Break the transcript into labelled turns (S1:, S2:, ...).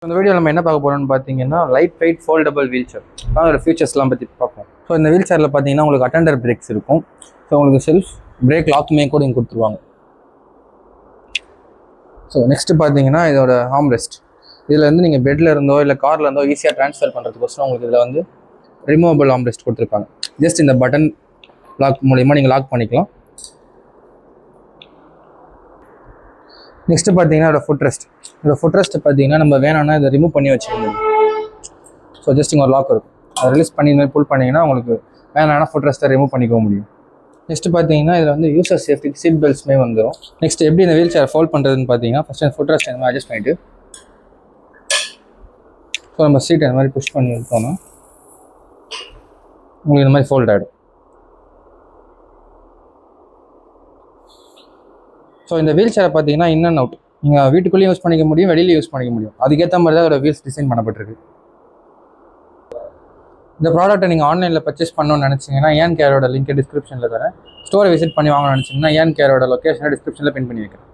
S1: இந்த வீடியோ நம்ம என்ன பார்க்க போகிறோம்னு பார்த்தீங்கன்னா lightweight foldable wheelchair. அதோட ஃபீச்சர்ஸ்லாம் பற்றி பார்ப்போம். ஸோ இந்த வீல் சேரில் பார்த்தீங்கன்னா உங்களுக்கு அட்டெண்டர் பிரேக்ஸ் இருக்கும். ஸோ உங்களுக்கு செல்ஃப் பிரேக் லாக்குமே கூட இங்கே கொடுத்துருவாங்க. ஸோ நெக்ஸ்ட்டு பார்த்தீங்கன்னா இதோட ஆர்ம் ரெஸ்ட். இதில் வந்து நீங்கள் பெட்டில் இருந்தோ இல்லை காரில் இருந்தோ ஈஸியாக ட்ரான்ஸ்ஃபர் பண்ணுறதுக்கோசரம் உங்களுக்கு இதில் வந்து ரிமூவபிள் ஆர்ம் ரெஸ்ட் கொடுத்துருப்பாங்க. ஜஸ்ட் இந்த பட்டன் லாக் மூலிமா நீங்கள் லாக் பண்ணிக்கலாம். நெக்ஸ்ட்டு பார்த்தீங்கன்னா இதோட ஃபுட் ரெஸ்ட். இதோட ஃபுட் ரெஸ்ட் பார்த்தீங்கன்னா நம்ம வேணும்னா இதை ரிமூவ் பண்ணி வச்சுக்க முடியும். ஸோ ஜஸ்ட் இங்கே ஒரு லாக் இருக்கும், அதை ரிலீஸ் பண்ணி இந்த மாதிரி புல் பண்ணிங்கன்னா உங்களுக்கு வேணாம்னா ஃபுட் ரெஸ்ட்டை ரிமூவ் பண்ணிக்க முடியும். நெக்ஸ்ட்டு பார்த்தீங்கன்னா இதில் வந்து யூசர் சேஃப்டிக்கு சீட் பெல்ட்ஸ்மே வந்துடும். நெக்ஸ்ட் எப்படி இந்த வீல் சேர் ஃபோல்ட் பண்ணுறதுன்னு பார்த்தீங்கன்னா ஃபஸ்ட் ஃபுட் ரெஸ்ட் இந்த மாதிரி அட்ஜஸ்ட் பண்ணிவிட்டு ஸோ நம்ம சீட் இந்த மாதிரி புஷ் பண்ணி எடுத்தோம்னா உங்களுக்கு இந்த மாதிரி ஃபோல்ட் ஆகிடும். ஸோ இந்த வீல் சேரை பார்த்தீங்கன்னா இன் அண்ட் அவுட் நீங்கள் வீட்டுக்குள்ளேயும் யூஸ் பண்ணிக்க முடியும், வெளியிலையும் யூஸ் பண்ணிக்க முடியும். அதுக்கேற்ற மாதிரி தான் அதோட வீல்ஸ் டிசைன் பண்ணப்பட்டிருக்கு. இந்த ப்ராடக்ட்டை நீங்கள் ஆன்லைனில் பர்ச்சேஸ் பண்ணணும்னு நினச்சிங்கன்னா ஏன் கேரோட லிங்க் டிஸ்கிரிப்ஷனில் தரேன். ஸ்டோரை விசிட் பண்ணி வாங்கணும்னு நினச்சிங்கன்னா ஏன் கேரோட லொக்கேஷனை டிஸ்கிரிப்ஷனில் பின் பண்ணி வைக்கிறேன்.